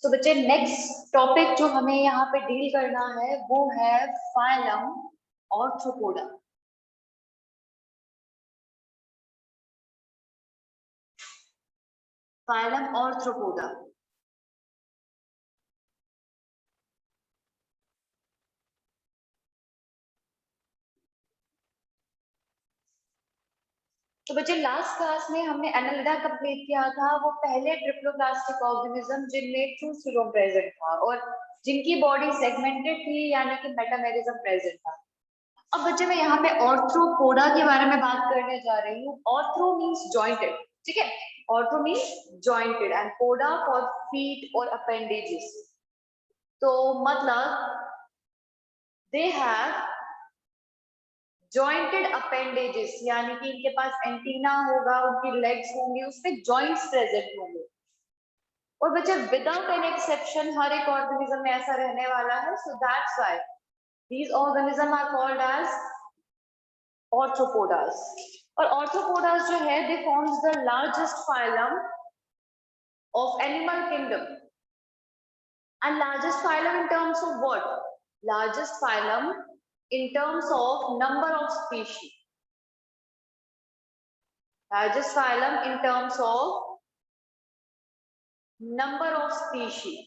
तो बच्चे next topic जो हमें यहाँ पे डील करना है वो है फाइलम ऑर्थ्रोपोडा। Phylum Arthropoda. तो बच्चे लास्ट क्लास में हमने एनालिडा कंप्लीट किया था, वो पहले ट्रिप्लोप्लास्टिक ऑर्गेनिज्म जिनमें ट्रू सीलोम प्रेजेंट था और जिनकी बॉडी सेगमेंटेड थी, यानी कि मेटामेरिज्म प्रेजेंट था। अब बच्चे मैं यहाँ पे ऑर्थ्रोपोडा के बारे में बात करने जा रही हूँ। ऑर्थ्रो मीन्स जॉइंटेड, ठीक है। Arthro means jointed and poda for feet और अपेंडेजेस। तो मतलब दे हैव जॉइंटेड अपेंडेजेस, यानी कि इनके पास एंटीना होगा, उनकी लेग्स होंगी, उसमें जॉइंट्स प्रेजेंट होंगे। और बच्चे विदाउट एनी एक्सेप्शन हर एक ऑर्गेनिज्म में ऐसा रहने वाला है। So that's why these organisms are called as ऑर्थ्रोपोडास। और ऑर्थ्रोपोडास जो है दे forms the largest phylum of animal kingdom. And largest phylum in terms of what? Largest phylum in terms of number of species. Largest phylum in terms of number of species.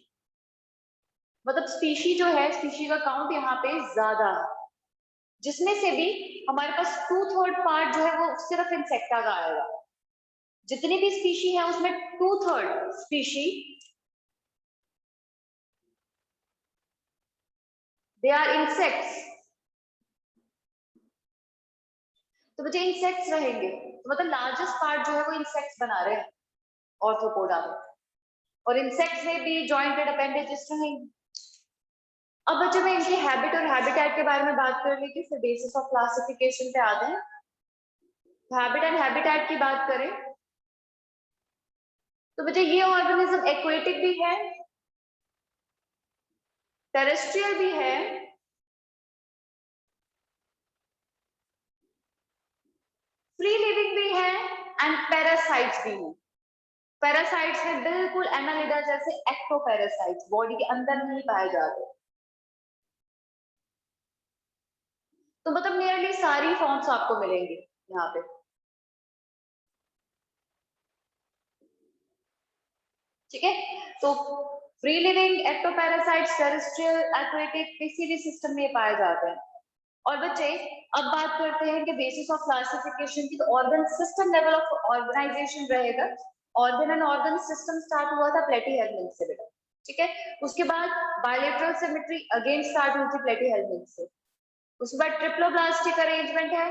मतलब species जो है, species का count यहाँ पे ज्यादा है, जिसमें से भी हमारे पास 2/3 पार्ट जो है वो सिर्फ इंसेक्टा का आएगा। जितनी भी स्पीशी है उसमें 2/3 स्पीशी दे आर इंसेक्ट्स। तो बच्चे इंसेक्ट्स रहेंगे, तो मतलब लार्जेस्ट पार्ट जो है वो इंसेक्ट्स बना रहे हैं ऑर्थ्रोपोडा में, और इंसेक्ट्स में भी जॉइंटेड अपेंडेजेस रहेंगे। अब बच्चे मैं इनकी हैबिट और हैबिटेट के बारे में बात कर ली थी, फिर बेसिस ऑफ क्लासिफिकेशन पे आते हैं। हैबिट एंड हैबिटेट की बात करें तो बच्चे ये ऑर्गेनिज्म एक्वेटिक भी है, टेरेस्ट्रियल भी है, फ्री लिविंग भी है एंड पैरासाइट्स भी है। पैरासाइट्स में बिल्कुल एनालिडा जैसे एक्टोपैरासाइट्स बॉडी के अंदर नहीं पाए जाते। तो मतलब नियरली सारी फॉर्म्स आपको मिलेंगे यहाँ पे, ठीक है। तो free living, ectoparasites, terrestrial, aquatic, किसी भी सिस्टम में पाए जाते हैं। और बच्चे अब बात करते हैं कि बेसिस ऑफ क्लासिफिकेशन की, तो organ system level of organisation रहेगा। Organ and organ system start हुआ था प्लेटीहेल्मिन्थ से बेटा, ठीक है। उसके बाद बायलेटरल सिमेट्री अगेन स्टार्ट हुई थी प्लेटीहेल्मिन्थ से। उसके बाद ट्रिप्लोब्लास्टिक अरेंजमेंट है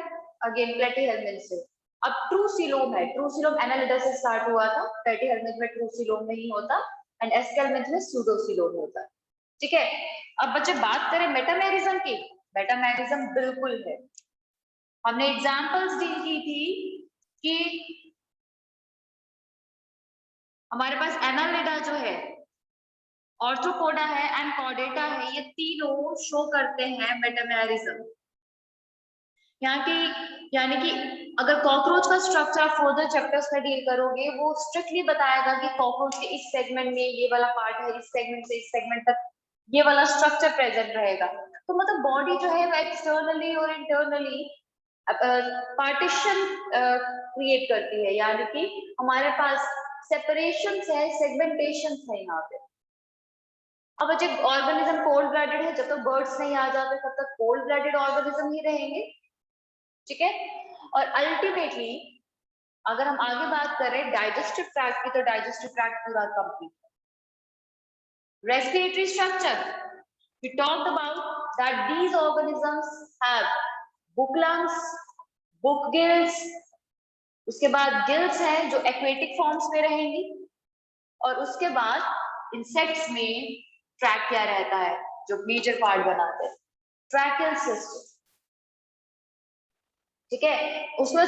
अगेन प्लेटीहेल्मिन्थ से। अब ट्रू सीलोम है, ट्रू सीलोम एनालिडा से स्टार्ट हुआ था, प्लेटीहेल्मिन्थ में ट्रू सीलोम नहीं होता एंड एस्केल्मिन्थ में सूडो सीलोम होता है, ठीक है। अब बच्चे बात करें मेटामेरिज्म की, मेटामेरिज्म बिल्कुल है। हमने एग्जांपल्स डील की थी कि हमारे पास एनालिडा जो है, ऑर्थ्रोपोडा है एंड कॉर्डेटा है, ये तीनों शो करते हैं मेटामेरिज्म। यानी कि अगर कॉकरोच का स्ट्रक्चर फर्दर चैप्टर्स में डील करोगे, वो स्ट्रिक्टली बताएगा कि कॉकरोच के इस सेगमेंट में ये वाला पार्ट है, इस सेगमेंट से इस सेगमेंट तक ये वाला स्ट्रक्चर प्रेजेंट रहेगा। तो मतलब बॉडी जो है वो एक्सटर्नली और इंटरनली पार्टीशन क्रिएट करती है, यानी कि हमारे पास सेपरेशन है, सेगमेंटेशन है यहाँ पे। अब बच्चे ऑर्गेनिज्म कोल्ड ब्लडेड है, जब तक बर्ड्स नहीं आ जाते तब तक कोल्ड ब्लडेड ऑर्गेनिज्म ही रहेंगे, ठीक है। और अल्टीमेटली अगर हम आगे बात करें डाइजेस्टिव ट्रैक्ट की, तो डाइजेस्टिव ट्रैक्ट पूरा complete. Respiratory structure we talked about that these organisms have book lungs, book gills, उसके बाद गिल्स हैं जो एक्वेटिक फॉर्म्स में रहेंगी, और उसके बाद इंसेक्ट्स में ट्रैकिया रहता है जो मेजर पार्ट बनाते हैं, ट्रैकियल सिस्टम, ठीक है। उसमें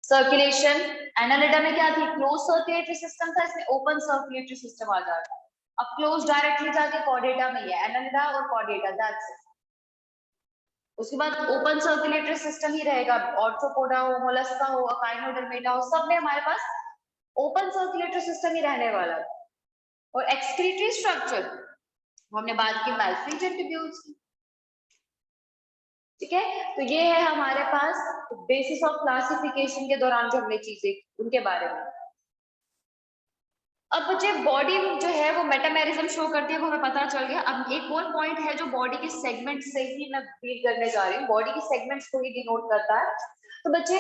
सर्कुलेशन एनालिडा में क्या थी? क्लोज सर्कुलेटरी सिस्टम था, इसमें ओपन सर्कुलेटरी सिस्टम आ जाता है। अब क्लोज डायरेक्टली जाके कॉर्डेटा में है, एनालिडा और कॉर्डेटा, दैट्स इट। उसके बाद ओपन सर्कुलेटरी सिस्टम ही रहेगा, ऑर्थ्रोपोडा हो, मोलस्का हो, अकाइनोडर्मेटा हो, सब में हमारे पास ओपन सर्कुलेटरी सिस्टम ही रहने वाला है। और एक्सक्रीटरी स्ट्रक्चर हमने बात की मैल्फिजियन ट्यूब्यूल्स की, ठीक है। तो ये है हमारे पास बेसिस ऑफ क्लासिफिकेशन के दौरान जो हमने चीजें उनके बारे में। अब बच्चे बॉडी जो है वो मेटामेरिज्म शो करती है, वो हमें पता चल गया। अब एक और पॉइंट है जो बॉडी के सेगमेंट से ही मैं डील करने जा रही हूँ, बॉडी के सेगमेंट्स को ही डिनोट करता है। तो बच्चे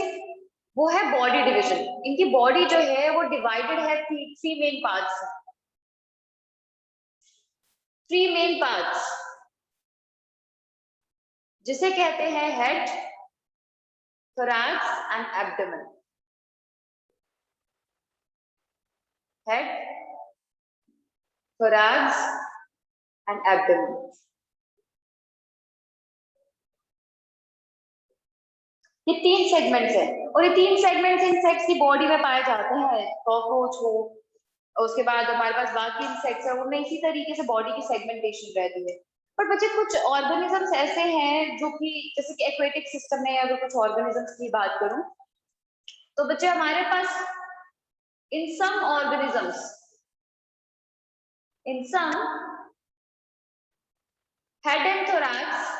वो है बॉडी डिवीजन। इनकी बॉडी जो है वो डिवाइडेड है three main parts, three main parts जिसे कहते हैं head, thorax and abdomen. Head, thorax and abdomen. ये तीन सेगमेंट्स हैं और ये तीन सेगमेंट्स इंसेक्ट्स की बॉडी में पाए जाते हैं। कॉकरोच हो, उसके बाद हमारे पास बाकी इंसेक्ट्स है, उनमें इसी तरीके से बॉडी की सेगमेंटेशन रहती है। पर बच्चे कुछ ऑर्गेनिजम्स ऐसे हैं जो कि जैसे कि एक्वेटिक सिस्टम में अगर कुछ ऑर्गेनिजम्स की बात करूं तो बच्चे हमारे पास in some organisms, in some head and thorax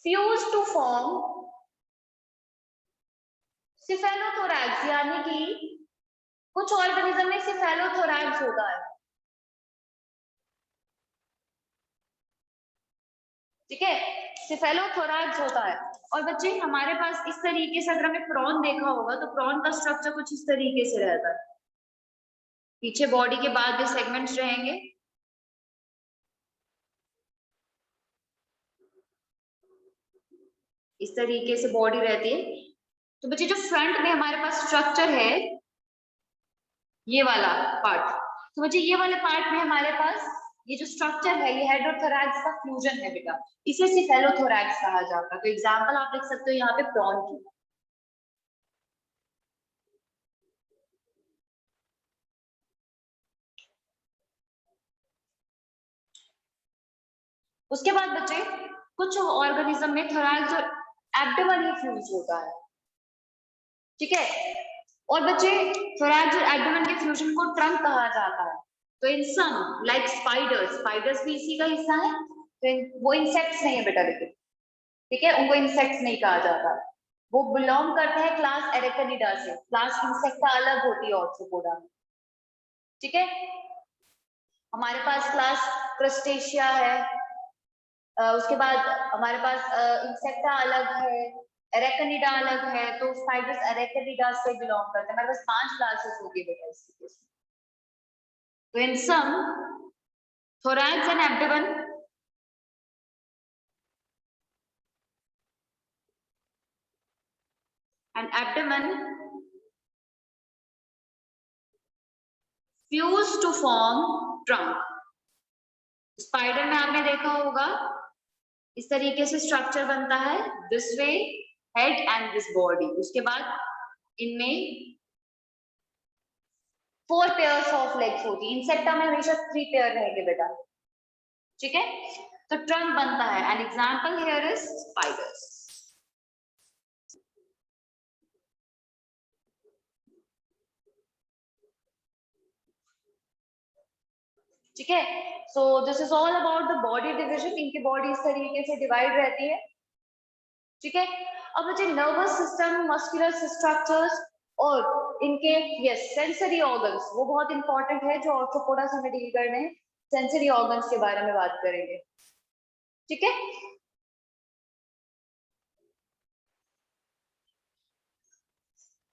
fuse to form cephalothorax, यानी कि कुछ ऑर्गेनिज्म में cephalothorax होता है, ठीक है, cephalothorax होता है। और बच्चे हमारे पास इस तरीके से अगर हमें प्रॉन देखा होगा तो प्रॉन का स्ट्रक्चर कुछ इस तरीके से रहता है, पीछे बॉडी के बाद भी सेगमेंट्स रहेंगे, इस तरीके से बॉडी रहती है। तो बच्चे जो फ्रंट में हमारे पास स्ट्रक्चर है ये वाला पार्ट, तो बच्चे ये वाले पार्ट में हमारे पास ये जो स्ट्रक्चर है ये हेड और thorax का फ्यूजन है बेटा, इसे cephalothorax कहा जाता है। तो एग्जांपल आप देख सकते हो यहाँ पे प्रॉन की। उसके बाद बच्चे कुछ ऑर्गेनिज्म में thorax और एब्डोमेन ही फ्यूज होता है, ठीक है। और बच्चे thorax और एब्डोमेन के फ्यूजन को ट्रंक कहा जाता है। तो इन सम लाइक स्पाइडर्स, स्पाइडर्स भी इसी का हिस्सा है, तो वो इंसेक्ट्स नहीं है बेटा, लेकिन ठीक है उनको इंसेक्ट्स नहीं कहा जाता, वो बिलोंग करते हैं क्लास एरेकनिडा से। क्लास इंसेक्टा अलग होती है ऑर्थ्रोपोडा में, ठीक है। हमारे पास क्लास क्रस्टेशिया है, उसके बाद हमारे पास इंसेक्टा अलग है, एरेकनिडा अलग है, तो स्पाइडर्स एरेकनिडा से बिलोंग करते हैं। हमारे पास 5 क्लासेस होगी बेटा इस केस में। तो इन सम thorax and abdomen fuse to form trunk। Spider में आपने देखा होगा इस तरीके से स्ट्रक्चर बनता है, this way head and this body. उसके बाद इनमें 4 पेयर्स ऑफ लेग्स होती है, इंसेक्टा में हमेशा 3 पेयर रहेंगे बेटा, ठीक है। तो ट्रंक बनता है, an example here is spiders, ठीक है। So this is all about the body division. इनकी बॉडी इस तरीके से डिवाइड रहती है, ठीक है। अब मुझे नर्वस सिस्टम, मस्कुलर स्ट्रक्चर्स और इनके यस सेंसरी ऑर्गन्स, वो बहुत इंपॉर्टेंट है जो ऑर्थ्रोपोडा से हमें डील करने हैं। सेंसरी ऑर्गन्स के बारे में बात करेंगे, ठीक है।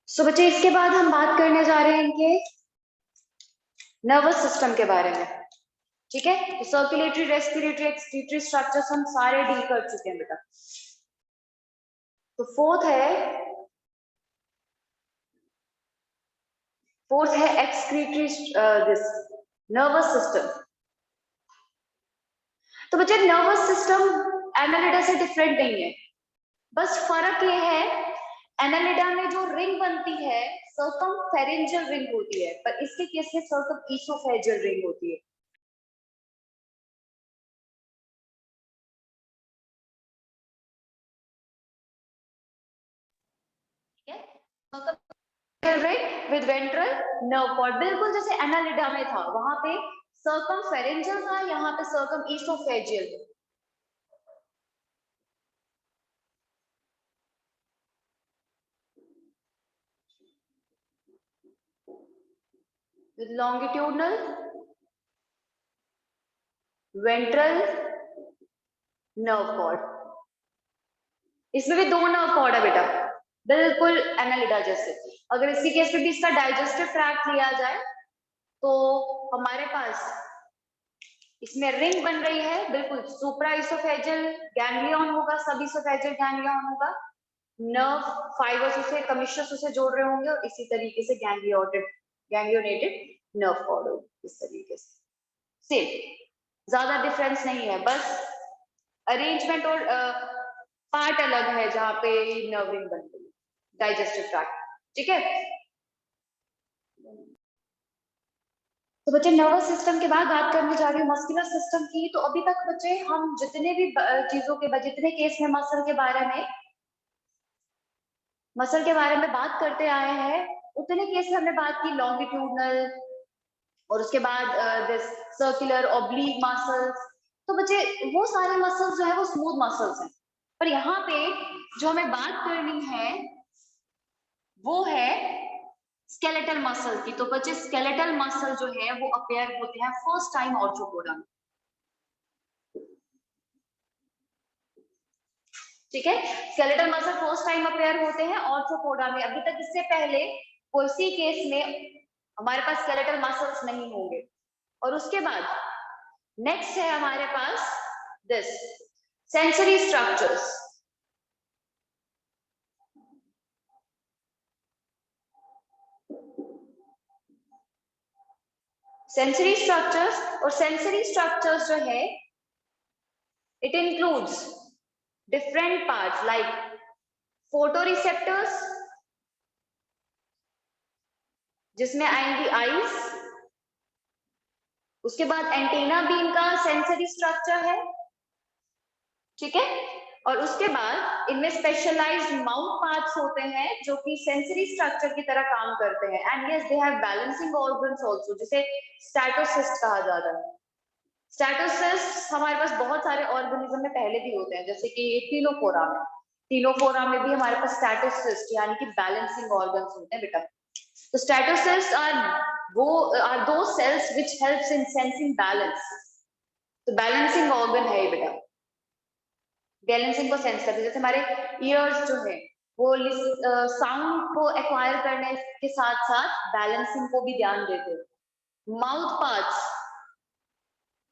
सो बच्चे इसके बाद हम बात करने जा रहे हैं इनके नर्वस सिस्टम के बारे में, ठीक है। तो सर्कुलेटरी, रेस्पिरेटरी, एक्सक्रीटरी स्ट्रक्चर्स हम सारे डील कर चुके हैं बेटा। तो फोर्थ है एक्सक्रीटरी दिस नर्वस सिस्टम। तो बच्चे नर्वस सिस्टम एनालिडा से डिफरेंट नहीं है, बस फर्क ये है एनालिडा में जो रिंग बनती है सर्कमफेरेंजियल रिंग होती है, पर इसके केस में सर्कम ईसोफेजियल रिंग होती है, ठीक है। Circumpharyngeal ring with ventral nerve cord, बिल्कुल जैसे एनालिडा में था, वहां पे सर्कमफेरेंजियल था, यहाँ पे circum oesophageal. with longitudinal ventral nerve cord, इसमें भी दो नर्व कॉर्ड है बेटा, बिल्कुल एनालिडा जैसे। अगर इसके केस में भी इसका डाइजेस्टिव ट्रैक्ट लिया जाए तो हमारे पास इसमें रिंग बन रही है, बिल्कुल सुप्रा इसोफेजियल गैंग्लियन होगा, सब इसोफेजियल गैंग्लियन होगा, नर्व फाइबर्स उसे कमिशस उसे जोड़ रहे होंगे और इसी तरीके से गैंग्लियोनेटेड नर्व कॉर्ड होगी, इस तरीके से सेम, ज्यादा डिफरेंस नहीं है, बस अरेंजमेंट और पार्ट अलग है जहाँ पे नर्व रिंग बन रही है, डाइजेस्टिव ट्रैक्ट, ठीक है। तो बच्चे नर्वस सिस्टम के बाद बात करने जा रही हूँ मस्कुलर सिस्टम की। तो अभी तक बच्चे हम जितने भी चीजों के जितने केस में मसल के बारे में बात करते आए हैं, उतने केस में हमने बात की लॉन्गिट्यूडनल और उसके बाद दिस सर्कुलर ऑब्लिक मसल्स। तो बच्चे वो सारे मसल्स जो है वो स्मूथ मसल्स हैं, पर यहाँ पे जो हमें बात करनी है वो है स्केलेटल मसल की। तो बच्चे स्केलेटल मसल जो है वो अपेयर होते हैं फर्स्ट टाइम ऑर्थोपोडा में, ठीक है। Skeletal muscle first time appear होते हैं ऑर्थोपोडा में। अभी तक इससे पहले किसी केस में हमारे पास स्केलेटल मसल्स नहीं होंगे। और उसके बाद नेक्स्ट है हमारे पास this sensory structures. Sensory structures, और सेंसरी स्ट्रक्चर्स जो है it includes different parts like photoreceptors, जिसमें आएंगी आईज, उसके बाद एंटीना भी इनका सेंसरी स्ट्रक्चर है, ठीक है। और उसके बाद इनमें स्पेशलाइज्ड माउथ पार्ट्स होते हैं जो कि सेंसरी स्ट्रक्चर की तरह काम करते हैं। And yes they have balancing organs also, जिसे स्टैटोसिस्ट कहा जाता है। स्टैटोसिस्ट हमारे पास बहुत सारे ऑर्गेनिज्म में पहले भी होते हैं, जैसे कि टीनोफोरा में भी हमारे पास स्टैटोसिस्ट यानी कि बैलेंसिंग ऑर्गन्स होते हैं बेटा। तो स्टैटोसिस्ट आर दो cells which helps in sensing balance. तो बैलेंसिंग ऑर्गन है ये बेटा, बैलेंसिंग को सेंस करते हैं। जैसे हमारे ईयर्स जो है वो साउंड को एक्वायर करने के साथ साथ बैलेंसिंग को भी ध्यान देते हैं। Mouth parts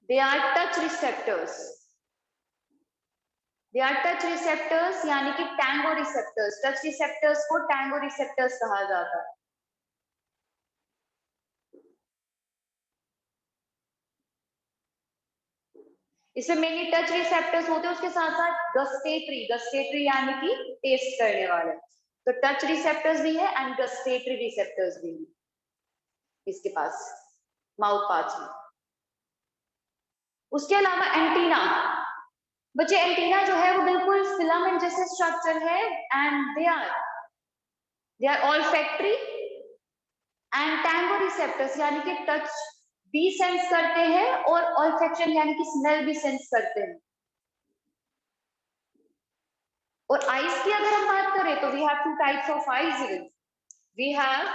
they are touch receptors, यानी कि टैंगो रिसेप्टर्स। टच रिसेप्टर्स को टैंगो रिसेप्टर्स कहा जाता है। इसमें मेनली टच रिसेप्टर्स होते हैं, उसके साथ साथ गस्टेटरी यानी कि टेस्ट करने वाले। तो टच रिसेप्टर्स भी है एंड गस्टेटरी रिसेप्टर्स भी है इसके पास माउथ पार्ट्स में। उसके अलावा एंटीना, बच्चे एंटीना जो है वो बिल्कुल फिलामेंट जैसे स्ट्रक्चर है and they are olfactory and tango receptors, यानी कि टच भी सेंस करते हैं और ऑल्फैक्शन यानी कि स्मेल भी सेंस करते हैं। और आईज की अगर हम बात करें तो we have two types of eyes. We have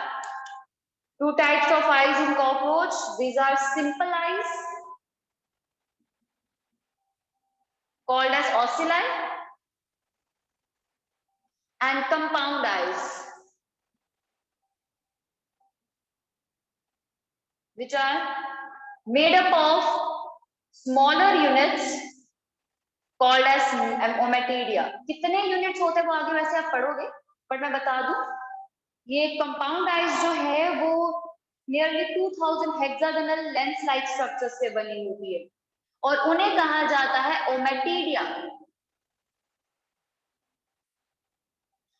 two types of eyes in cockroach. These are simple eyes called as ocelli and compound eyes, which are made up of smaller units called as ommatidia. कितने units होते हैं वो आगे वैसे आप पढ़ोगे, but मैं बता दूं ये कंपाउंड आइज जो है वो nearly 2000 hexagonal lens like structure से बनी होती है और उन्हें कहा जाता है ओमेटिडिया।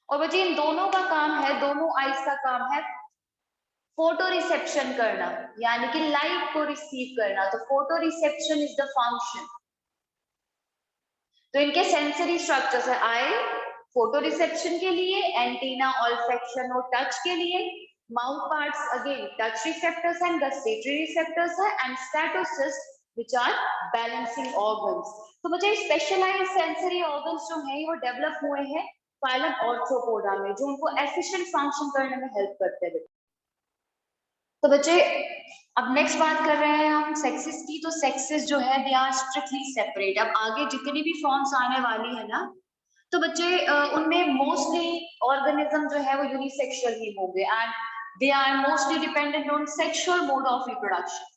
और बच्चे इन दोनों का काम है, दोनों आइज का काम है फोटो रिसेप्शन करना, यानी कि लाइट को रिसीव करना। तो photo reception is the function. तो इनके सेंसरी स्ट्रक्चर्स है, आई फोटो रिसेप्शन के लिए, एंटीना ऑल्फैक्शन और टच के लिए, Mouth parts again touch receptors and gustatory receptors है, and statocysts which are balancing organs. तो मुझे स्पेशलाइज्ड सेंसरी ऑर्गन्स जो हैं वो डेवलप हुए हैं फाइलम ऑर्थ्रोपोडा में, जो उनको एफिशिएंट फंक्शन करने में हेल्प करते हैं। तो बच्चे अब नेक्स्ट बात कर रहे हैं हम सेक्सेस की। तो सेक्सेस जो है दे आर स्ट्रिक्टली सेपरेट। अब आगे जितनी भी फॉर्म्स आने वाली है ना, तो बच्चे उनमें मोस्टली ऑर्गेनिज्म जो है वो यूनिसेक्सुअल ही होंगे and they are mostly dependent on sexual mode of reproduction.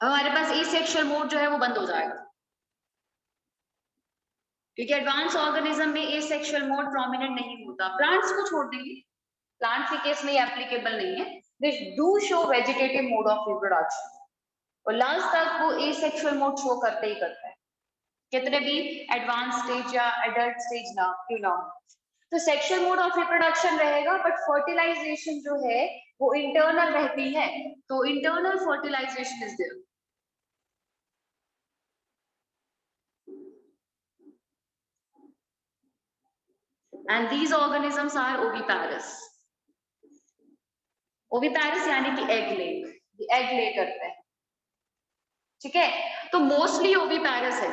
हमारे पास एसेक्सुअल मोड जो है वो बंद हो जाएगा, क्योंकि एडवांस ऑर्गेनिज्म में एसेक्सुअल मोड प्रोमिनेंट नहीं होता। प्लांट्स को छोड़ देंगे, प्लांट्स के केस में ये एप्लीकेबल नहीं है। They do show vegetative mode of reproduction, और लास्ट तक वो एसेक्सुअल मोड शो करते ही करते हैं, कितने भी एडवांस स्टेज या एडल्ट स्टेज ना क्यों ना हो। तो सेक्सुअल मोड ऑफ रिप्रोडक्शन रहेगा, बट फर्टिलाइजेशन जो है वो इंटरनल रहती है। तो internal fertilization is there, and these organisms are oviparous. Oviparous यानी कि एग ले, एग ले करते हैं, ठीक है। तो मोस्टली ओविपैरस है,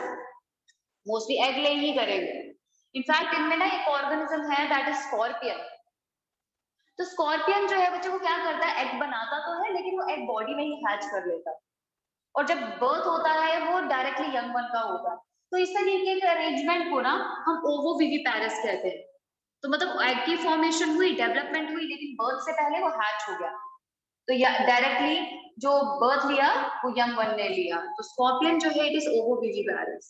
मोस्टली एग ले ही करेंगे। इनफैक्ट इनमें ना एक ऑर्गेनिज्म है दैट इज स्कॉर्पियन। तो स्कॉर्पियन जो है बच्चे वो क्या करता है, एग बनाता तो है लेकिन वो एग बॉडी में ही हैच कर लेता है, और जब बर्थ होता है वो डायरेक्टली यंग वन का होगा। तो इस तरीके के अरेंजमेंट को ना हम ओवोविविपैरस कहते हैं। तो मतलब एग की फॉर्मेशन हुई, डेवलपमेंट हुई, लेकिन बर्थ से पहले वो हैच हो गया, तो डायरेक्टली जो बर्थ लिया वो यंग वन ने लिया। तो स्कॉर्पियन जो है इट इज ओवोविविपैरस।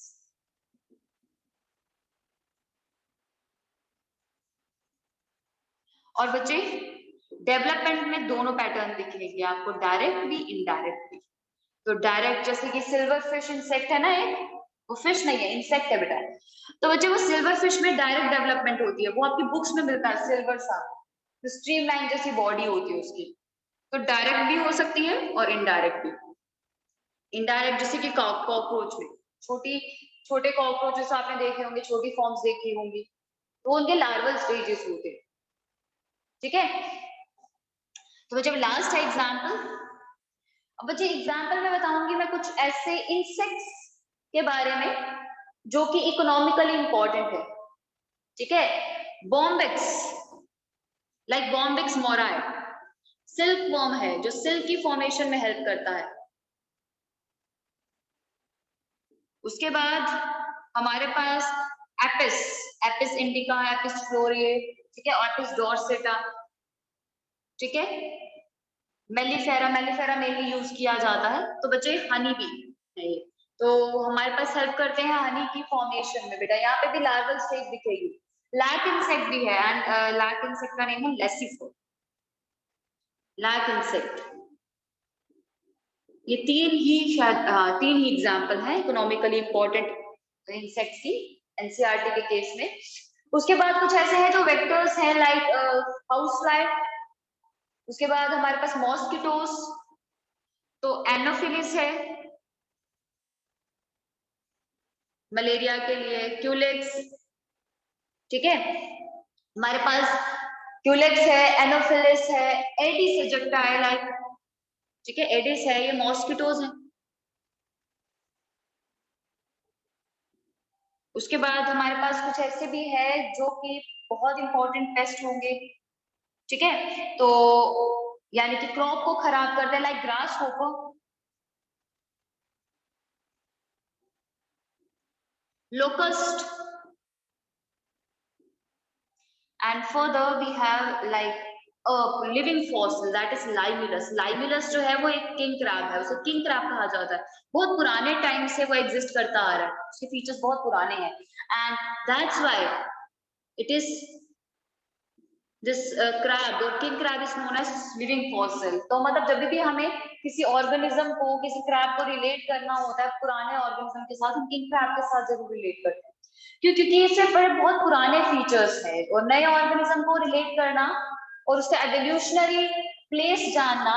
और बच्चे डेवलपमेंट में दोनों पैटर्न दिखेंगे आपको, डायरेक्ट भी इनडायरेक्ट भी। तो डायरेक्ट जैसे कि सिल्वर फिश इंसेक्ट है ना, एक वो फिश नहीं है इंसेक्ट है बेटा। तो बच्चे वो सिल्वर फिश में डायरेक्ट डेवलपमेंट होती है, वो आपकी बुक्स में मिलता है सिल्वर सा, तो स्ट्रीमलाइन जैसी बॉडी होती है उसकी। तो डायरेक्ट भी हो सकती है और इनडायरेक्ट भी। इनडायरेक्ट जैसे कि कॉकरोच में छोटी छोटे कॉकरोचेस आपने देखे होंगे, छोटी फॉर्म्स देखी होंगी, तो उनके लार्वल स्टेजेस होते हैं, ठीक है। तो जब लास्ट है एग्जाम्पल, अब बच्चे एग्जाम्पल में बताऊंगी मैं कुछ ऐसे इंसेक्ट्स के बारे में जो कि इकोनॉमिकली इंपॉर्टेंट है, ठीक है। Bombyx, like Bombyx mori, silk worm है जो सिल्क की फॉर्मेशन में हेल्प करता है। उसके बाद हमारे पास एपिस, एपिस इंडिका, एपिस फ्लोरिए, ठीक है, एपिस डोर्सेटा, ठीक है। मेलिफेरा, मेलिफेरा मेनली यूज किया जाता है। तो बच्चे हनी बी है ये, तो हमारे पास हेल्प करते हैं हनी की फॉर्मेशन में बेटा। यहाँ पे भी लार्वल स्टेज दिखेगी। लैक इंसेक्ट भी है, एंड लैक इंसेक्ट का नेम है लेसिफो, लैक इंसेक्ट। ये तीन ही एग्जाम्पल हैं इकोनॉमिकली इंपॉर्टेंट इंसेक्ट्स की एनसीईआरटी के केस में। उसके बाद कुछ ऐसे हैं जो वेक्टर्स हैं लाइक हाउस फ्लाई। उसके बाद हमारे पास मॉस्किटोस, तो एनोफिलिस है मलेरिया के लिए, क्यूलेक्स, ठीक है। हमारे पास क्यूलेक्स है, एनोफिलिस है, एडिस एजेक्टाई लाइक, ठीक है, एडिस है, ये मॉस्किटोज है। उसके बाद हमारे पास कुछ ऐसे भी है जो कि बहुत इंपॉर्टेंट पेस्ट होंगे, ठीक है। तो यानी कि क्रॉप को खराब करते हैं, like grass hopper, locust, and further we have like a living fossil that is limulus. Limulus जो है वो एक किंग क्रैब है, उसे किंग क्रैब कहा जाता है। बहुत पुराने टाइम से वो एग्जिस्ट करता आ रहा है, उसके फीचर्स बहुत पुराने हैं, and that's why it is this crab और king crab is known as living fossil. तो मतलब जब भी हमें किसी ऑर्गेनिज्म को, किसी क्रैब को रिलेट करना होता है पुराने ऑर्गेनिज्म के साथ, हम किंग क्रैब के साथ जरूर रिलेट करते हैं। क्यों? क्योंकि इससे बहुत पुराने फीचर्स हैं, और नए ऑर्गेनिज्म को रिलेट करना और उसका एवोल्यूशनरी प्लेस जानना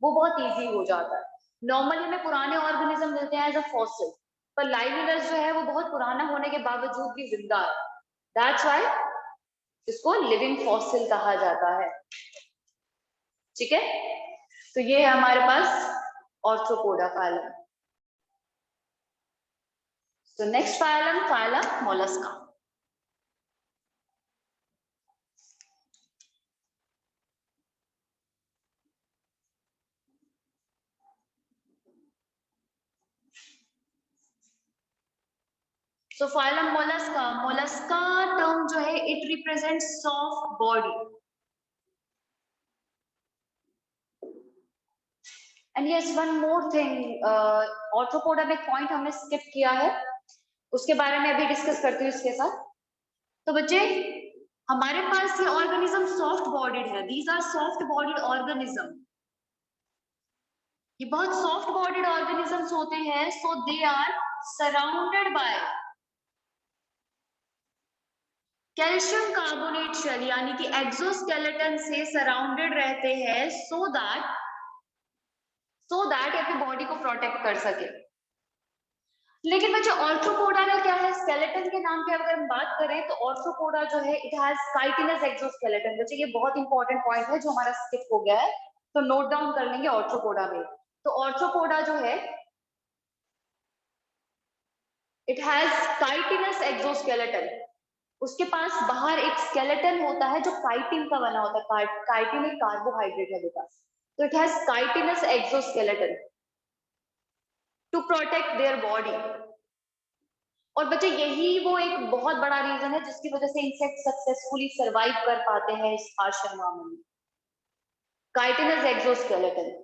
वो बहुत इजी हो जाता है। नॉर्मली हमें पुराने ऑर्गेनिज्म मिलते हैं एज अ फॉसिल, पर लाइविलस जो है वो बहुत पुराना होने के बावजूद भी जिंदा है, दैट्स व्हाई इसको लिविंग फॉसिल कहा जाता है। ठीक है, तो ये है हमारे पास ऑर्थ्रोपोडा फाइलम। तो next phylum, phylum Mollusca. So phylum mollusca, mollusca term जो है it represents soft body. And yes, one more thing, Arthropoda में एक पॉइंट हमने स्किप किया है, उसके बारे में अभी डिस्कस करती हूँ इसके साथ। तो बच्चे हमारे पास ये ऑर्गेनिज्म सॉफ्ट बॉडीड है, these are soft bodied organism, ये बहुत सॉफ्ट बॉडीड ऑर्गेनिजम्स होते हैं, so they are surrounded by calcium carbonate shell, यानी कि एक्सोस्केलेटन से सराउंडेड रहते हैं, सो दैट अपनी बॉडी को प्रोटेक्ट कर सके। लेकिन बच्चे ऑर्थ्रोपोडा में क्या है, स्केलेटन के नाम पे अगर हम बात करें तो ऑर्थ्रोपोडा जो है इट हैज काइटिनस एक्सोस्केलेटन। बच्चे ये बहुत इंपॉर्टेंट पॉइंट है जो हमारा स्किप हो गया है, तो नोट डाउन कर लेंगे ऑर्थ्रोपोडा में। तो ऑर्थ्रोपोडा जो है इट हैज काइटिनस एक्सोस्केलेटन, उसके पास बाहर एक स्केलेटन होता है जो काइटिन का बना होता है, काइटिन एक कार्बोहाइड्रेट है बेटा, तो it has chitinous exoskeleton to protect their body. और बच्चे यही वो एक बहुत बड़ा रीजन है जिसकी वजह से इंसेक्ट सक्सेसफुली सरवाइव कर पाते हैं इस हार्श एनवायरनमेंट में, काइटिनस एक्सोस्केलेटन।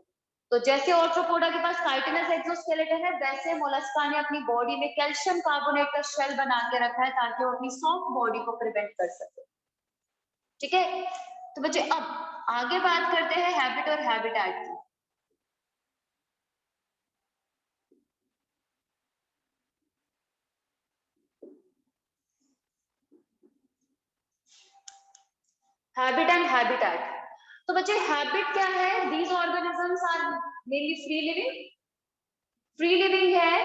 तो जैसे ऑर्थ्रोपोडा के पास काइटिनस एक्सोस्केलेटन है, वैसे मोलस्का ने अपनी बॉडी में कैल्शियम कार्बोनेट का शेल बना के रखा है ताकि वो अपनी सॉफ्ट बॉडी को प्रिवेंट कर सके। ठीक है, तो बच्चे अब आगे बात करते हैं हैबिट और हैबिटेट की। Habit and habitat. तो बच्चे हैबिट क्या है, these organisms are mainly free living, free living है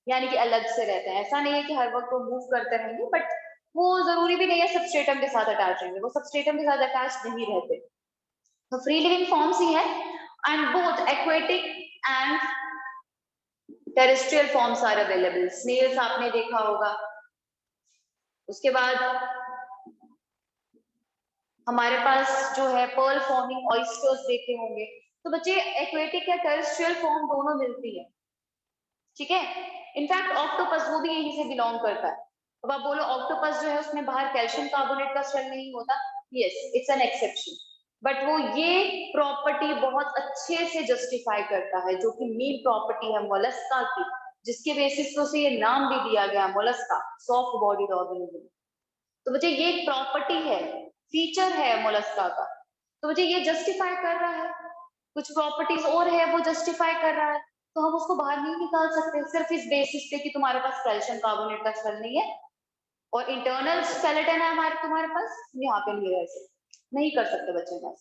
यानी कि अलग से रहते हैं, ऐसा नहीं है कि हर वक्त वो मूव करते रहेंगे, बट वो जरूरी भी नहीं है सबस्ट्रेटम के साथ अटैच रहेंगे, वो सबस्ट्रेटम के साथ अटैच नहीं रहते, तो फ्री लिविंग फॉर्म्स ही है। And both aquatic and terrestrial forms are available, snails आपने देखा होगा, उसके बाद हमारे पास जो है पर्ल फॉर्मिंग ऑयस्टर्स देखे होंगे। तो बच्चे एक्वेटिक या टेरेस्ट्रियल फॉर्म दोनों मिलती है, ठीक है। इनफैक्ट ऑक्टोपस वो भी यहीं से बिलोंग करता है। अब आप बोलो ऑक्टोपस जो है उसमें बाहर कैल्शियम कार्बोनेट का शेल नहीं होता, yes it's an exception, but वो ये प्रॉपर्टी बहुत अच्छे से जस्टिफाई करता है जो कि मेन प्रॉपर्टी है मोलस्का की, जिसके बेसिस पे उसे ये नाम भी दिया गया मोलस्का, सॉफ्ट बॉडीड ऑर्गेनिज्म। तो मुझे ये एक प्रॉपर्टी है, फीचर है मोलस्का का, तो मुझे ये जस्टिफाई कर रहा है, कुछ प्रॉपर्टीज और है वो जस्टिफाई कर रहा है, तो हम उसको बाहर नहीं निकाल सकते सिर्फ इस बेसिस पे कि तुम्हारे पास कैल्शियम कार्बोनेट का शेल नहीं है और इंटरनल स्केलेटन है हमारे तुम्हारे पास, यहाँ पे नहीं रह सकते, नहीं कर सकते बच्चे पास।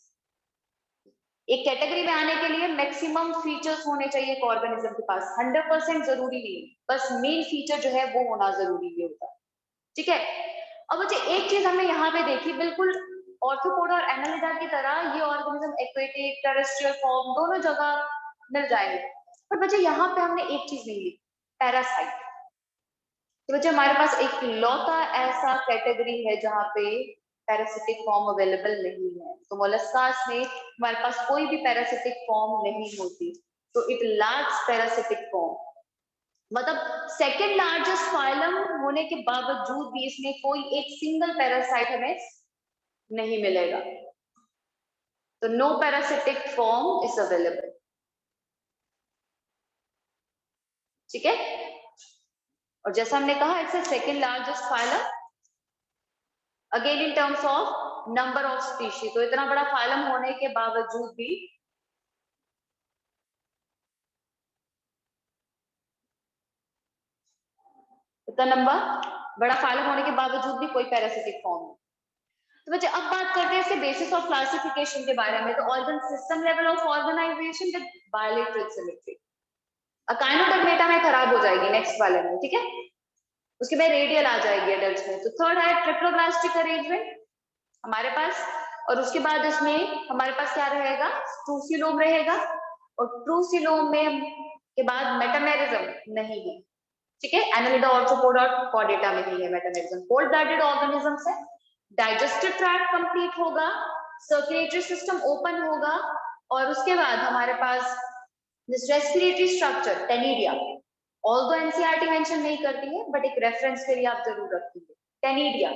एक कैटेगरी में आने के लिए मैक्सिमम फीचर्स होने चाहिए एक ऑर्गेनिज्म के पास, 100% जरूरी नहीं, बस मेन फीचर जो है वो होना जरूरी भी होता है, ठीक है। अब बच्चे एक चीज हमने यहाँ पे देखी, बिल्कुल ऑर्थ्रोपोडा और एनालिडा की तरह ये ऑर्गेनिज्म एक्वेटिक टेरेस्ट्रियल फॉर्म दोनों जगह मिल जाएंगे, पर बच्चे यहाँ पे हमने एक चीज नहीं ली, पैरासाइट। तो बच्चे हमारे पास एक लौता ऐसा कैटेगरी है जहाँ पे पैरासिटिक फॉर्म अवेलेबल नहीं है, तो मोलस्कास में हमारे पास कोई भी पैरासिटिक फॉर्म नहीं होती, तो इट लैक्स पैरासिटिक फॉर्म, मतलब सेकंड लार्जेस्ट फाइलम होने के बावजूद भी इसमें कोई एक सिंगल पैरासाइट हमें नहीं मिलेगा, तो no parasitic form is available, ठीक है। और जैसा हमने कहा it's a second largest phylum again in terms of number of species, तो इतना बड़ा फाइलम होने के बावजूद भी इतना लंबा बड़ा फाइलम होने के बावजूद भी कोई पैरासिटिक फॉर्म नहीं। तो बच्चे अब बात करते हैं इसके बेसिस ऑफ क्लासिफिकेशन के बारे में, तो organ system level of organization with bilateral symmetry, Echinodermata में खराब हो जाएगी नेक्स्ट वाले में, ठीक है, उसके बाद रेडियल आ जाएगी एडल्ट्स में। तो थर्ड है ट्रिप्लोब्लास्टिक अरेंजमेंट, हमारे पास और उसके बाद इसमें हमारे पास क्या रहेगा, ट्रू सीलोम रहेगा, और ट्रू सीलोम में के बाद मेटामेरिज्म नहीं है, ठीक है। एनालिडा ऑर्थ्रोपोडा और कॉर्डेटा में ही है मेटामेरिज्म। कोल्ड ब्लडेड ऑर्गेनिजम्स है, डाइजेस्टिव ट्रैक्ट कंप्लीट होगा, सर्कुलेटरी सिस्टम ओपन होगा, और उसके बाद हमारे पास this respiratory structure taenidia, although NCERT mention नहीं करती है बट एक रेफरेंस के लिए आप जरूर रखेंगे। टेनिडिया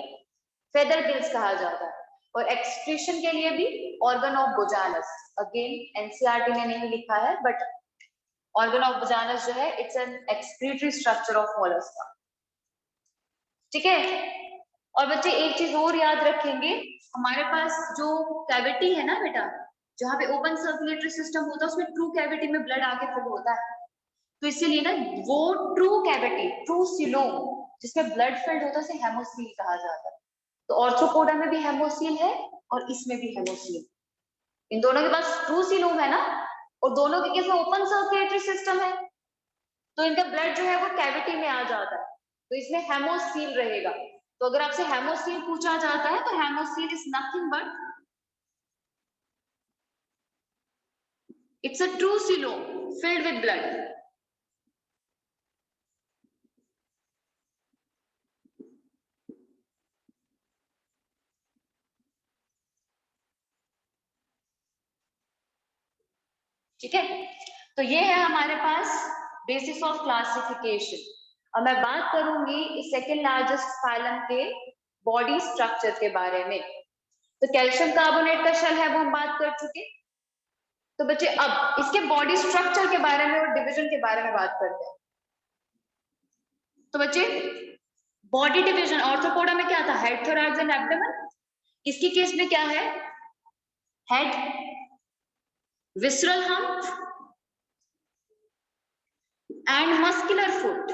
फेदर गिल्स कहा जाता है, और एक्सक्रीशन के लिए भी ऑर्गन ऑफ बुजानस, अगेन एनसीईआरटी ने नहीं लिखा है बट ऑर्गन ऑफ बुजानस जो है it's an excretory structure of Mollusca, ठीक है। और बच्चे एक चीज और याद रखेंगे, हमारे पास जो कैविटी है ना बेटा, जहाँ पे ओपन सर्कुलेटरी सिस्टम होता है उसमें ट्रू कैविटी में ब्लड आके फिल होता है, तो इसीलिए ना वो ट्रू कैविटी, ट्रू सीलोम जिसमें ब्लड फिल्ड होता है उसे हेमोसील कहा जाता है। तो ऑर्थ्रोपोडा में भी हेमोसील है और इसमें भी हेमोसील, इन दोनों के पास ट्रू सीलोम है ना, और दोनों के केस में ओपन सर्कुलेटरी सिस्टम है, तो इनका ब्लड जो है वो कैविटी में आ जाता है, तो इसमें हेमोसील रहेगा। तो अगर आपसे हेमोसील पूछा जाता है तो haemocoel is nothing but it's a true coelom filled with blood. ठीक है, तो ये है हमारे पास बेसिस ऑफ क्लासिफिकेशन। अब मैं बात करूंगी इस सेकेंड लार्जेस्ट फाइलम के बॉडी स्ट्रक्चर के बारे में। तो कैल्शियम कार्बोनेट का शेल है वो हम बात कर चुके। तो बच्चे अब इसके बॉडी स्ट्रक्चर के बारे में और डिवीजन के बारे में बात करते हैं। तो बच्चे बॉडी डिवीजन ऑर्थ्रोपोडा में क्या था, हेड, थोरैक्स एंड एब्डोमेन। इसके केस में क्या है, head, visceral hump and muscular foot.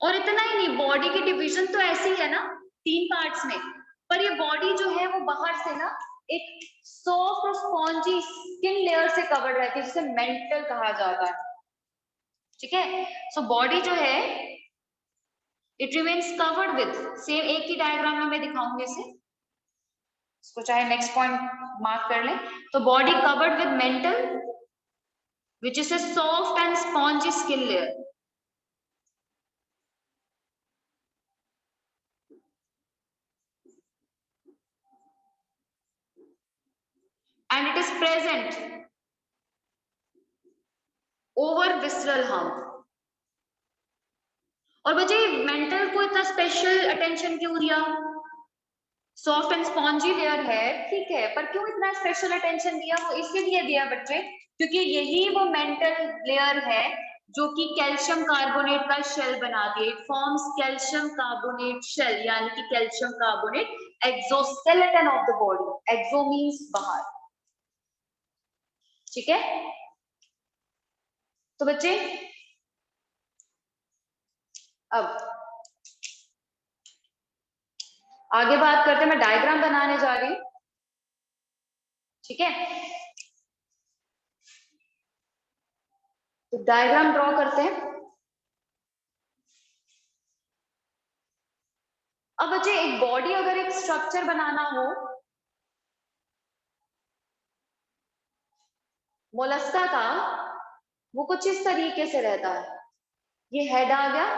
और इतना ही नहीं, बॉडी की डिवीजन तो ऐसी है ना 3 पार्ट्स में, पर ये बॉडी जो है वो बाहर से ना एक सॉफ्ट और स्पॉन्जी स्किन लेयर से कवर्ड रहती है जिसे मेंटल कहा जाता है, ठीक है। सो बॉडी जो है it remains covered with, same एक ही डायग्राम में मैं दिखाऊंगी इसे, इसको चाहे नेक्स्ट पॉइंट मार्क कर लें। तो body covered with mental which is a soft and spongy skin layer. And it is present over visceral hump. और बच्चे मेंटल को इतना स्पेशल अटेंशन क्यों दिया, सॉफ्ट एंड स्पॉन्जी लेयर है ठीक है, पर क्यों इतना स्पेशल अटेंशन दिया, वो इसलिए दिया बच्चे क्योंकि यही वो मेंटल लेयर है जो कि कैल्शियम कार्बोनेट का शेल बनाती है, फॉर्म्स कैल्शियम कार्बोनेट शेल, यानी कि calcium carbonate exoskeleton of the body, exo means बाहर, ठीक है। तो बच्चे अब आगे बात करते हैं, मैं डायग्राम बनाने जा रही हूं, ठीक है। तो डायग्राम ड्रॉ करते हैं। अब बच्चे एक बॉडी अगर एक स्ट्रक्चर बनाना हो, मोलस्का का, वो कुछ इस तरीके से रहता है, ये हेड आ गया,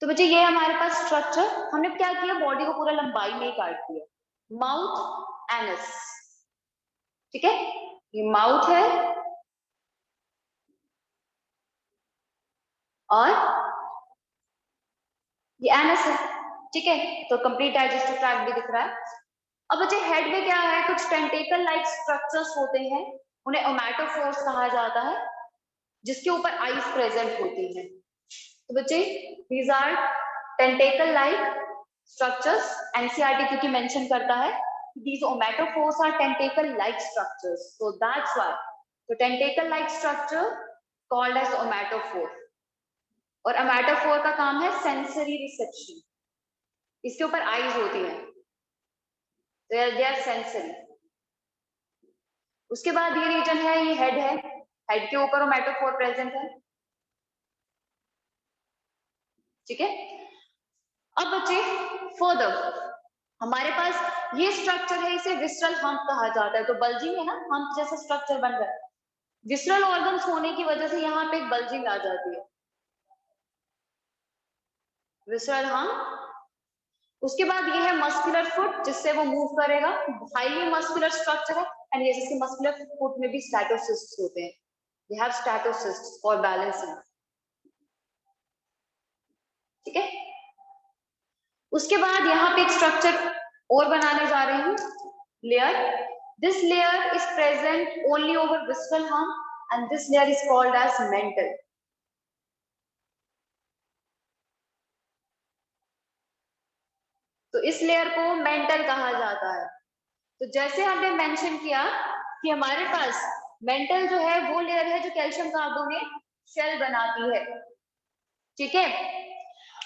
तो बच्चे ये हमारे पास स्ट्रक्चर, हमने क्या किया, बॉडी को पूरा लंबाई में ही काट दिया, माउथ एनस, ठीक है। ये माउथ है और ये एनस है, ठीक है। तो कंप्लीट डाइजेस्टिव ट्रैक्ट भी दिख रहा है। अब बच्चे हेड में क्या है, कुछ टेंटेकल लाइक स्ट्रक्चर्स होते हैं, उन्हें ओमेटोफोर्स कहा जाता है, जिसके ऊपर आइज प्रेजेंट होती है। तो बच्चे these are tentacle like structures, NCERT क्योंकि मेंशन करता है these ometopores are tentacle like structures, so that's why the tentacle like structure called as ometophore। और ओमेटोफोर का काम है सेंसरी रिसेप्शन, इसके ऊपर आईज होती है, दे आर सेंसरी। उसके बाद ये रीजन है, ये हेड है, हेड के ऊपर ओमेटोफोर प्रेजेंट है। ठीक है, अब बच्चे फर्दर हमारे पास ये स्ट्रक्चर है, इसे विसरल हम्प कहा जाता है। तो बल्जिंग है ना, हम्प जैसा स्ट्रक्चर बन रहा है, विसरल ऑर्गन्स होने की वजह से यहाँ पे एक बल्जिंग आ जाती है, विसरल हम्प। उसके बाद ये है मस्कुलर फुट, जिससे वो मूव करेगा, हाईली मस्कुलर स्ट्रक्चर है। एंड ये जिसके मस्कुलर फुट में भी स्टैटोसिस्ट्स होते हैं, दे हैव स्टैटोसिस्ट्स फॉर बैलेंसिंग। ठीक है, उसके बाद यहाँ पे एक स्ट्रक्चर और बनाने जा रहे हैं, layer. This layer is present only over visceral hump and this layer is called as mantle. तो इस लेयर को मेंटल कहा जाता है। तो जैसे हमने मेंशन किया कि हमारे पास मेंटल जो है वो लेयर है जो कैल्शियम कार्बोनेट शेल बनाती है। ठीक है,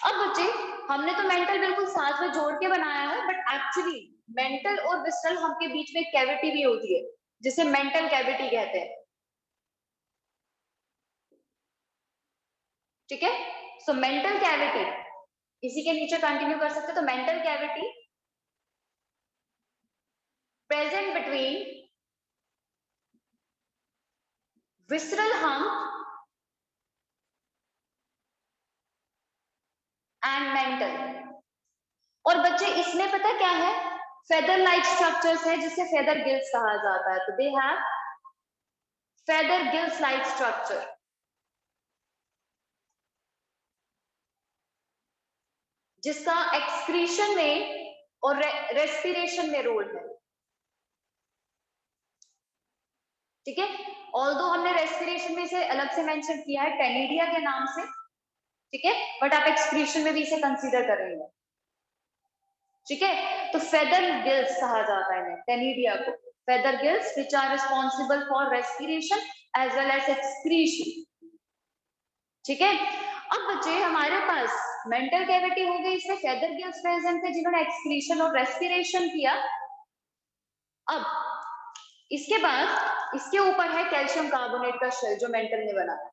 अब बच्चे हमने तो मेंटल बिल्कुल साथ में जोड़ के बनाया है, बट एक्चुअली मेंटल और विस्टल हम्प के बीच में कैविटी भी होती है, जिसे मेंटल कैविटी कहते हैं। ठीक है, सो मेंटल कैविटी, इसी के नीचे कंटिन्यू कर सकते, तो mantle cavity present between visceral hump and mental. और बच्चे इसमें पता क्या है, फेदर लाइक स्ट्रक्चर्स है, जिसे फेदर गिल्स कहा जाता है। तो they have feather gills like structure, जिसका एक्सक्रीशन में और रेस्पिरेशन में रोल है। ठीक है, ऑल्दो हमने रेस्पिरेशन में इसे अलग से मेंशन किया है टेनिडिया के नाम से, ठीक है, बट आप एक्सक्रीशन में भी इसे कंसीडर करेंगे। ठीक है, तो फेदर गिल्स कहा जाता है टेनिडिया को, feather gills which are responsible for respiration as well as excretion. ठीक है, अब बच्चे हमारे पास मेंटल कैविटी हो गई, इसमें फेदर गिल्स प्रेजेंट थे जिन्होंने एक्सक्रीशन और रेस्पिरेशन किया। अब इसके बाद इसके ऊपर है कैल्शियम कार्बोनेट का शेल जो मेंटल ने बनाया।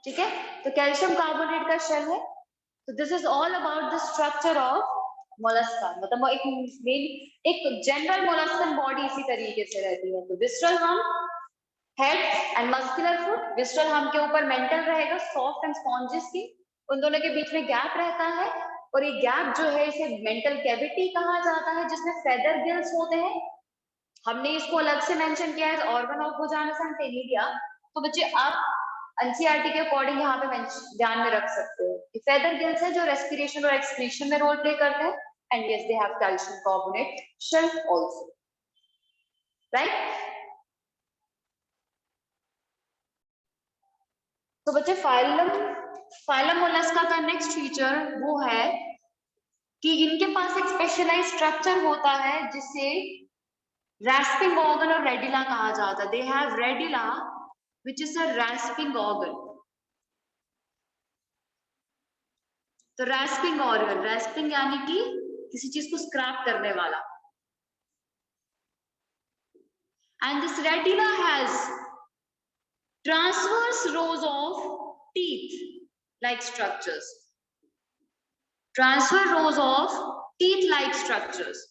ठीक है, तो कैल्शियम कार्बोनेट का शेल है। तो this is all about the structure of Mollusca, मतलब एक मेन एक जनरल मोलस्कन बॉडी इसी तरीके से रहती है। तो विस्ट्रल hump, head and muscular foot, विस्ट्रल hump के ऊपर मेंटल रहेगा, सॉफ्ट एंड स्पॉन्जी स्किन, उन दोनों के बीच में गैप रहता है, और ये गैप जो है इसे मेंटल कैविटी कहा जाता है, जिसमें फेदर गिल्स होते हैं। हमने इसको अलग से मेंशन किया है ऑर्गन ऑफ बोजानस एंड टेनिडिया। तो बच्चे आप एनसीईआरटी के अकॉर्डिंग यहाँ पे ध्यान में रख सकते हो कि फेदर गिल्स है जो रेस्पिरेशन और एक्सक्रीशन में रोल प्ले करते हैं, and yes they have calcium carbonate shell also, right. तो बच्चे फाइलम, फाइलम मोलस्का का नेक्स्ट फीचर वो है कि इनके पास एक स्पेशलाइज्ड स्ट्रक्चर होता है जिसे rasping organ और रेडिला कहा जाता है। They have radula which is a rasping organ। तो rasping organ, rasping यानी कि किसी चीज को स्क्रैप करने वाला, and this retina has transverse rows of teeth like structures, transverse rows of teeth like structures।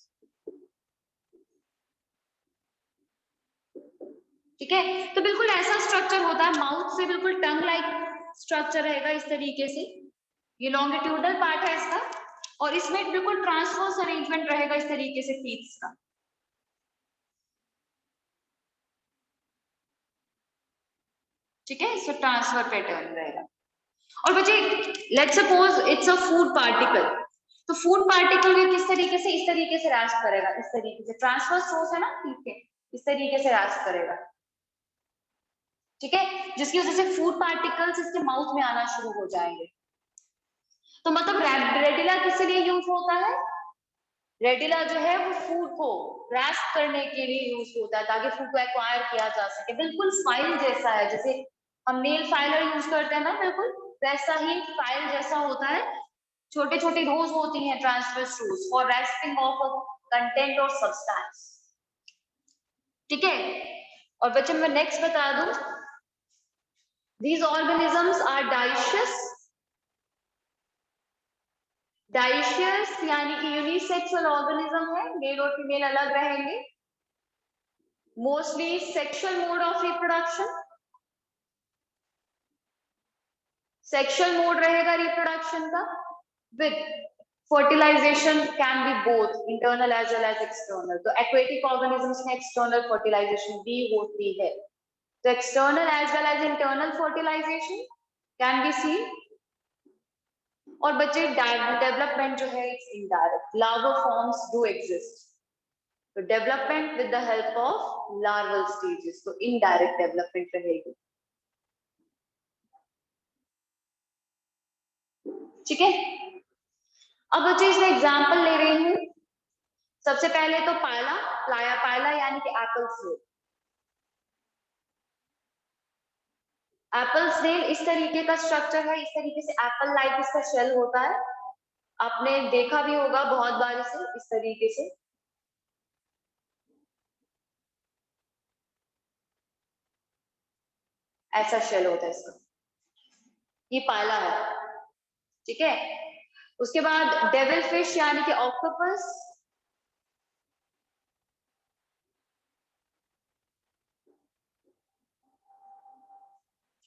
ठीक है, तो बिल्कुल ऐसा स्ट्रक्चर होता है, माउथ से बिल्कुल टंग लाइक स्ट्रक्चर रहेगा इस तरीके से, ये लॉन्गिट्यूडल पार्ट है इसका, और इसमें बिल्कुल ट्रांसवर्स अरेंजमेंट रहेगा इस तरीके से टीथ्स का। ठीक है, सो ट्रांसफर पैटर्न रहेगा। और बच्चे let's suppose it's a food particle, तो फूड पार्टिकल में किस तरीके से, इस तरीके से रैस्प करेगा, इस तरीके से ट्रांसवर्स रोज है ना, ठीक है, इस तरीके से रैस्प करेगा। ठीक है, जिसकी वजह से फूड पार्टिकल्स इसके माउथ में आना शुरू हो जाएंगे। तो मतलब रेडिला किस लिए यूज होता है, रेटिला जो है वो फूड को ग्रास्प करने के लिए यूज होता है ताकि फूड को एक्वायर किया जा सके। बिल्कुल फाइल जैसा है, जैसे हम नेल फाइलर यूज करते हैं ना, बिल्कुल वैसा ही फाइल जैसा होता है। छोटे छोटे रोज होती हैं transverse rows for rasping of content और सब्सटेंस। ठीक है, और बच्चों मैं नेक्स्ट बता दूं, these organisms are dioecious। Dioecious यानी कि यूनिसेक्सुअल ऑर्गेनिज्म है, मेल और फीमेल अलग रहेंगे। Mostly sexual mode of reproduction, sexual mode रहेगा रिप्रोडक्शन का, with fertilization can be both internal as well as external. तो एक्वेटिक ऑर्गेनिजम्स में एक्सटर्नल फर्टिलाइजेशन भी होती है, तो external as well as internal fertilization can be seen. और बच्चे डेवलपमेंट जो है it's indirect, larva forms do exist, तो development with the help of larval stages, तो इनडायरेक्ट डेवलपमेंट रहेगी। ठीक है, अब बच्चे इसमें एग्जांपल ले रही हूँ। सबसे पहले तो पायला, प्लाया पायला यानी कि एप्पल स्नेल। एप्पल स्नेल इस तरीके का स्ट्रक्चर है, इस तरीके से एप्पल लाइक इसका शेल होता है। आपने देखा भी होगा बहुत बार इसे इस तरीके से। ऐसा शेल होता है इसका, ये पायला है। ठीक है, उसके बाद डेविल फिश यानी कि ऑक्टोपस।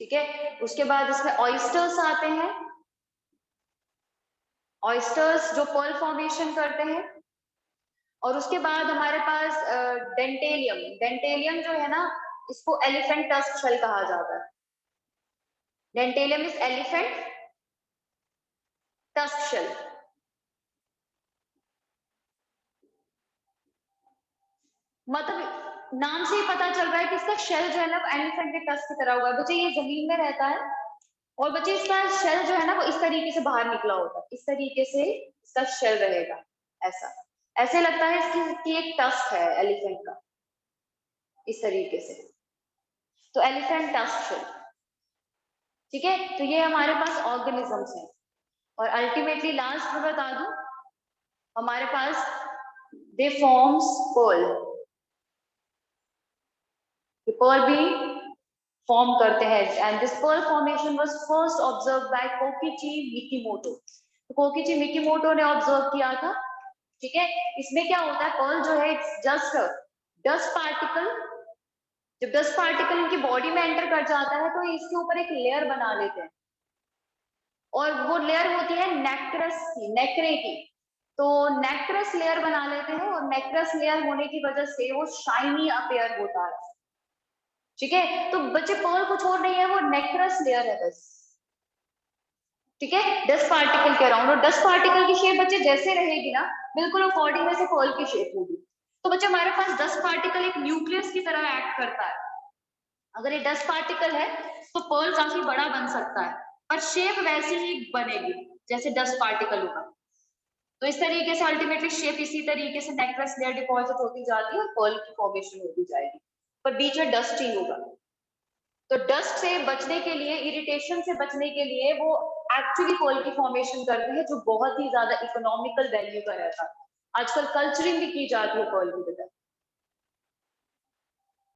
ठीक है, उसके बाद इसमें ऑयस्टर्स आते हैं, ऑयस्टर्स जो पर्ल फॉर्मेशन करते हैं। और उसके बाद हमारे पास डेंटेलियम, डेंटेलियम जो है ना इसको एलिफेंट टस्क शेल कहा जाता है। Dentalium is elephant tusk shell. मतलब नाम से ही पता चल रहा है कि इसका शेल जो है ना एलिफेंट के टस्क की तरह हुआ है। बच्चे ये जमीन में रहता है और बच्चे इसका शेल जो है ना वो इस तरीके से बाहर निकला होता है, इस तरीके से इसका शेल रहेगा। ऐसा ऐसे लगता है इसकी एक टस्क है एलिफेंट का, इस तरीके से, तो एलिफेंट टस्क शेल। ठीक है, तो ये हमारे पास ऑर्गेनिजम्स हैं। और अल्टीमेटली लास्ट में बता दूं, हमारे पास दे फॉर्म्स पर्ल, पर्ल भी फॉर्म करते हैं। And this pearl formation was first observe by Kokichi Mikimoto. तो कोकिची मिकीमोटो ने ऑब्जर्व किया था। ठीक है, इसमें क्या होता है, पर्ल जो है इट्स जस्ट डस्ट पार्टिकल। जब डस्ट पार्टिकल इनकी बॉडी में एंटर कर जाता है तो इसके ऊपर एक लेयर बना लेते हैं, और वो लेयर होती है नेक्रस की, नेक्रे की। तो नेक्रस लेयर बना लेते हैं और नेक्रस लेयर होने की वजह से वो शाइनी अपेयर होता है। ठीक है, तो बच्चे पर्ल कुछ और नहीं है, वो नेक्रस लेयर है बस। ठीक है, डस्ट पार्टिकल के अराउंड, और डस्ट पार्टिकल की शेप बच्चे जैसे रहेगी ना बिल्कुल अकॉर्डिंग वैसे पर्ल की शेप होगी। तो बच्चे हमारे पास डस्ट पार्टिकल एक न्यूक्लियस की तरह एक्ट करता है। अगर ये डस्ट पार्टिकल है तो पर्ल काफी बड़ा बन सकता है, पर शेप वैसी ही बनेगी जैसे डस्ट पार्टिकल होगा। तो इस तरीके से अल्टीमेटली शेप इसी तरीके से नेक्रस लेयर डिपॉजिट होती जाती है और पर्ल की फॉर्मेशन होती जाएगी, पर बीच में डस्ट ही होगा। तो डस्ट से बचने के लिए, इरिटेशन से बचने के लिए वो एक्चुअली पर्ल की फॉर्मेशन करते हैं, जो बहुत ही ज्यादा इकोनॉमिकल वैल्यू का रहता है। आजकल कल्चरिंग भी की जाती है पर्ल की वजह।